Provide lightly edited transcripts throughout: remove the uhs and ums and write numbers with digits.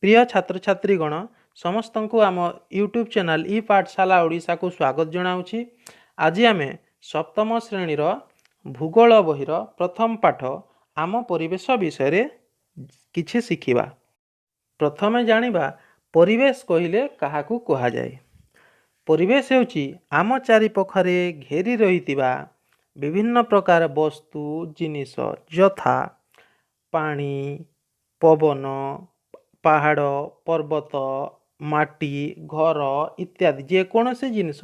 प्रिय छात्र छात्रीगण समस्त को आम यूट्यूब चैनल ई पाठशाला ओडिशा को स्वागत जनाऊँगी। आज आम सप्तम श्रेणीर भूगोल बहिर प्रथम पाठ आम परिवेश विषय किछि शिखिबा। प्रथमे जानिबा परिवेश कहिले काहाकू कहा जाए। परिवेश हेउची आम चारिपाखरे घेरी रहितिबा विभिन्न प्रकार वस्तु जिनिस यथा पानी, पवन, पहाड़, पर्वत, माटी, घर इत्यादि जेकोसी जिनिस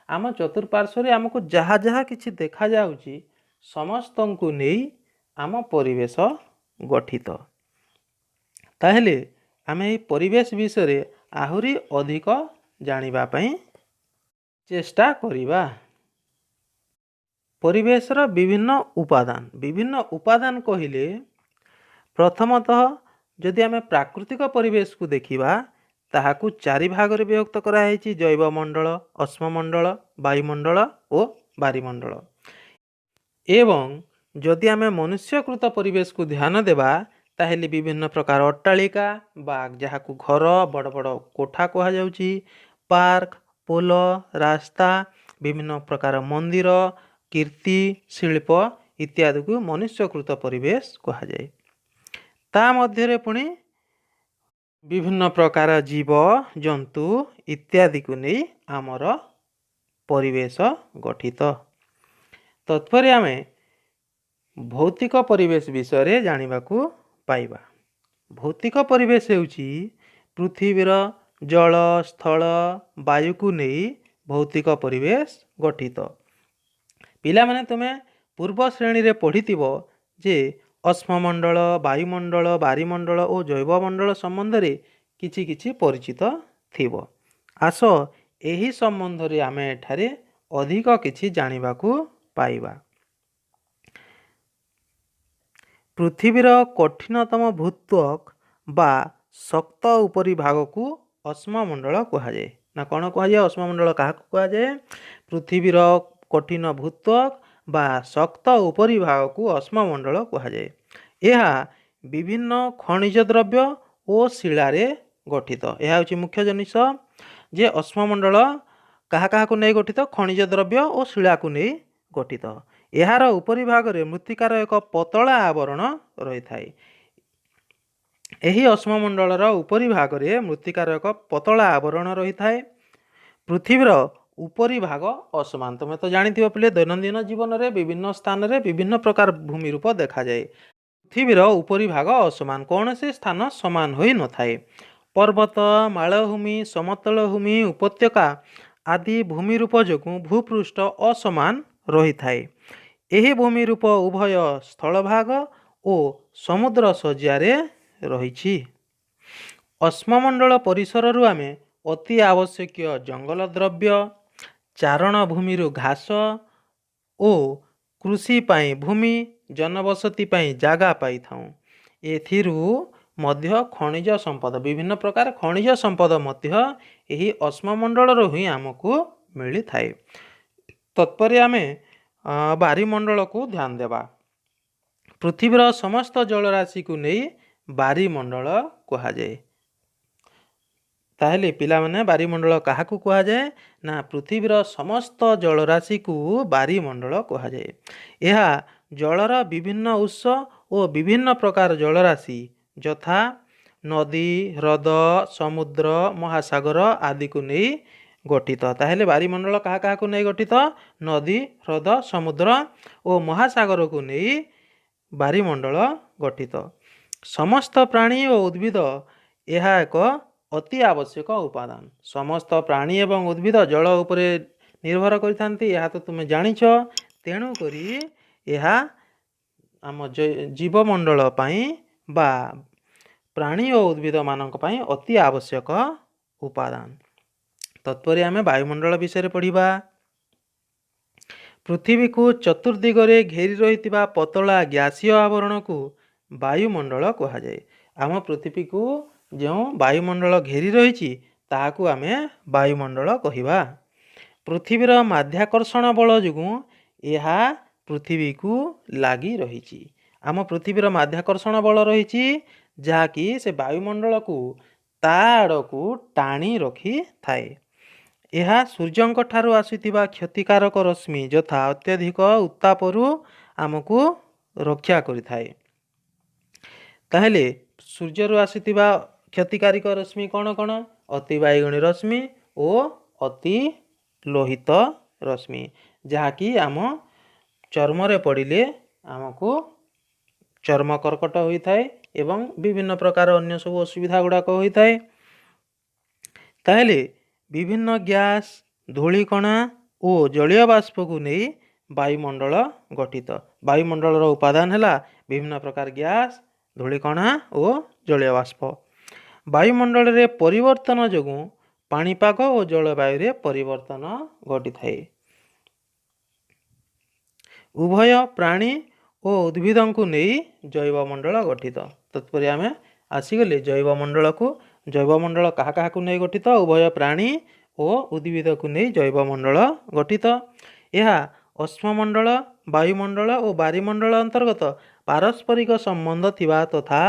आम चतुर्पार्श्व आमको जहाँ जहाँ किछि देखा जाउची समस्त को नहीं आम परिवेश गठित। ताहेले आमे एही परिवेश विषय आहुरी अधिक जानिबा पई चेष्टा करिबा। परिवेशर विभिन्न उपादान कहिले प्रथमतः जदि आमे प्राकृतिक परिवेश को देखिबा ताहाकू चारि भागरे विभक्त कराहेछि जैवमंडल, अश्ममंडल, वायुमंडल और बारिमंडल। एवं जदि आमे मनुष्यकृत परिवेश को ध्यान देबा ताहेले विभिन्न प्रकार अट्टालिका बा जहाकू घर बड़ बड़ कोठा कहा जाउछि, पार्क, पोल, रास्ता, विभिन्न प्रकार मंदिर, कीर्ति शिल्प इत्यादि को मनुष्यकृत परिवेश कहा जाए। ता मध्यरे पुणी विभिन्न प्रकार जीव जंतु इत्यादि को नहीं आमर परिवेश गठित। तत्पर आमे भौतिक परिवेश विषय जानिबाकू पाइबा। भौतिक परिवेश हेउची पृथ्वीर जल, स्थल, वायु को नहीं भौतिक परिवेश गठित। पिला माने तुमे पूर्व श्रेणी रे पढ़िथिबो जे अश्ममंडल, वायुमंडल, बारिमंडल और जैवमंडल संबंध रे किछि किछि परिचित थिबो। आस एही संबंध रे आमे एठारे अधिक किछि जानिबाकू पाइबा। पृथ्वीर कठिनतम भूत्वक बा शक्त उपरी भाग को अश्ममंडल कहा जाए। ना कौन कहा जाए? अश्ममंडल क्या कहा जाए? पृथ्वीर कठिन भूत्वक बा शक्त उपरी भाग को अश्ममंडल कहा जाए। यह विभिन्न खनिज द्रव्य और शिलारे गठित। यह हूँ मुख्य जिनिस जे अश्ममंडल क्या क्या नहीं गठित? खनिज द्रव्य और शिला को नहीं गठित। यार उपरी भाग में मृत्तिकार एक पतला आवरण रही थाए। यही अश्ममंडलर उपरी भाग में मृत्तिकार एक पतला आवरण रही थाए। पृथ्वीर उपरी भाग असमान। तुम्हें तो जानी पिले दैनंदिन जीवन में विभिन्न स्थान में विभिन्न प्रकार भूमि रूप देखा जाए। पृथ्वीर उपरी भाग असमान, कौन से स्थान समान होई न थाए। पर्वत, मालभूमि, समतल भूमि, उपत्यका आदि भूमि रूप जो भूपृष्ठ असमान रही थाए। यही भूमि रूप उभय स्थल भाग और समुद्र सज्जारे रही। अश्ममंडल परिसर रु आमे अति आवश्यक जंगल द्रव्य, चारण भूमि घास और कृषि पाई भूमि, जनबसती पाई जागा पाई थाऊ। एथिरु मध्य खनिज संपद, विभिन्न प्रकार खनिज संपद मध्य यही अश्ममंडल ही आमको मिली थाए। तत्पर आमे बारिमंडल को ध्यान देवा। पृथ्वीर समस्त जलराशि को नहीं बारिमंडल कहा जाए। ताहेले पिला माने बारिमंडल क्या कहा जाए? ना पृथ्वीर समस्त जलराशि को बारिमंडल कहा जाए। यह जलर विभिन्न उत्स और विभिन्न प्रकार जलराशि यथा नदी, ह्रद, समुद्र, महासागर आदि को नहीं गठित। ताहेले बारिमंडल क्या को नहीं गठित? नदी, ह्रद, समुद्र और महासागर को नहीं बारिमंडल गठित। समस्त प्राणी और उद्भिद यह एक अति आवश्यक उपादान। समस्त प्राणी एवं उद्भिद जल उपरे निर्भर करिथांती, यह तो तुम जानिछ। तेणु करी यह आम जीवमंडल पाई बा प्राणी और उद्भिद मानक पाई अति आवश्यक उपादान। तत्पर आमे वायुमंडल विषय पढ़िबा। पृथ्वी को चतुर्दिगरे घेरी रही पतला गैसीय आवरण को वायुमंडल कहा जाए। आम पृथ्वी को जो वायुमंडल घेरी रही ताहाकू आमे वायुमंडल कहिबा। पृथ्वीर माध्याकर्षण बल जो यह पृथ्वी को लगी रही। आम पृथ्वीर माध्याकर्षण बल रही ଯାହାକି ସେ ବାୟୁମଣ୍ଡଳକୁ ତା ଆଡ଼କୁ ଟାଣି ରଖିଥାଏ। ଏହା ସୂର୍ଯ୍ୟଙ୍କ ଠାରୁ ଆସୁଥିବା କ୍ଷତିକାରକ ରଶ୍ମି ଯଥା ଅତ୍ୟଧିକ ଉତ୍ତାପରୁ ଆମକୁ ରକ୍ଷା କରିଥାଏ। ତାହେଲେ ସୂର୍ଯ୍ୟରୁ ଆସୁଥିବା କ୍ଷତିକାରକ ରଶ୍ମି କ'ଣ କ'ଣ? ଅତି ବାଇଗଣୀ ରଶ୍ମି ଓ ଅତି ଲୋହିତ ରଶ୍ମି, ଯାହାକି ଆମ ଚର୍ମରେ ପଡ଼ିଲେ ଆମକୁ ଚର୍ମ କର୍କଟ ହୋଇଥାଏ ଏବଂ ବିଭିନ୍ନ ପ୍ରକାର ଅନ୍ୟ ସବୁ ଅସୁବିଧା ଗୁଡ଼ାକ ହୋଇଥାଏ। ତାହେଲେ ବିଭିନ୍ନ ଗ୍ୟାସ୍, ଧୂଳିକଣା ଓ ଜଳୀୟ ବାଷ୍ପକୁ ନେଇ ବାୟୁମଣ୍ଡଳ ଗଠିତ। ବାୟୁମଣ୍ଡଳର ଉପାଦାନ ହେଲା ବିଭିନ୍ନ ପ୍ରକାର ଗ୍ୟାସ୍, ଧୂଳିକଣା ଓ ଜଳୀୟ ବାଷ୍ପ। ବାୟୁମଣ୍ଡଳରେ ପରିବର୍ତ୍ତନ ଯୋଗୁଁ ପାଣିପାଗ ଓ ଜଳବାୟୁରେ ପରିବର୍ତ୍ତନ ଘଟିଥାଏ। ଉଭୟ ପ୍ରାଣୀ ଓ ଉଦ୍ଭିଦଙ୍କୁ ନେଇ ଜୈବମଣ୍ଡଳ ଗଠିତ। ତତ୍ପରେ ଆମେ ଆସିଗଲେ ଜୈବମଣ୍ଡଳକୁ। ଜୈବମଣ୍ଡଳ କାହା କାହାକୁ ନେଇ ଗଠିତ? ଉଭୟ ପ୍ରାଣୀ ଓ ଉଦ୍ଭିଦକୁ ନେଇ ଜୈବମଣ୍ଡଳ ଗଠିତ। ଏହା ଅଶ୍ମମଣ୍ଡଳ, ବାୟୁମଣ୍ଡଳ ଓ ବାରିମଣ୍ଡଳ ଅନ୍ତର୍ଗତ ପାରସ୍ପରିକ ସମ୍ବନ୍ଧ ଥିବା ତଥା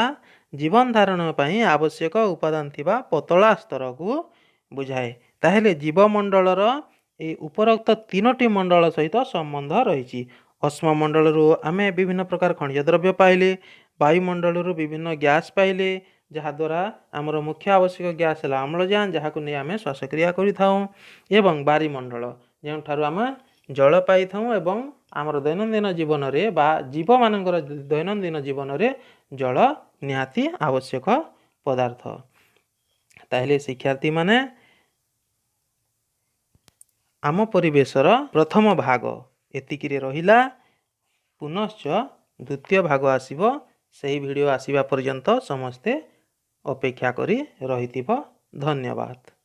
ଜୀବନ ଧାରଣ ପାଇଁ ଆବଶ୍ୟକ ଉପାଦାନ ଥିବା ପତଳା ସ୍ତରକୁ ବୁଝାଏ। ତାହେଲେ ଜୀବମଣ୍ଡଳର ଏହି ଉପରୋକ୍ତ ତିନୋଟି ମଣ୍ଡଳ ସହିତ ସମ୍ବନ୍ଧ ରହିଛି। ଅଶ୍ମମଣ୍ଡଳରୁ ଆମେ ବିଭିନ୍ନ ପ୍ରକାର ଖଣିଜ ଦ୍ରବ୍ୟ ପାଇଲେ, ବାୟୁମଣ୍ଡଳରୁ ବିଭିନ୍ନ ଗ୍ୟାସ୍ ପାଇଲେ, ଯାହାଦ୍ୱାରା ଆମର ମୁଖ୍ୟ ଆବଶ୍ୟକ ଗ୍ୟାସ୍ ହେଲା ଅମ୍ଳଜାନ, ଯାହାକୁ ନେଇ ଆମେ ଶ୍ୱାସକ୍ରିୟା କରିଥାଉ, ଏବଂ ବାରିମଣ୍ଡଳ ଯେଉଁଠାରୁ ଆମେ ଜଳ ପାଇଥାଉ ଏବଂ ଆମର ଦୈନନ୍ଦିନ ଜୀବନରେ ବା ଜୀବମାନଙ୍କର ଦୈନନ୍ଦିନ ଜୀବନରେ ଜଳ ନିହାତି ଆବଶ୍ୟକ ପଦାର୍ଥ। ତାହେଲେ ଶିକ୍ଷାର୍ଥୀମାନେ ଆମ ପରିବେଶର ପ୍ରଥମ ଭାଗ ଏତିକିରେ ରହିଲା। ପୁନଶ୍ଚ ଦ୍ୱିତୀୟ ଭାଗ ଆସିବ। ସେହି ଭିଡ଼ିଓ ଆସିବା ପର୍ଯ୍ୟନ୍ତ ସମସ୍ତେ ଅପେକ୍ଷା କରି ରହିଥିବ। ଧନ୍ୟବାଦ।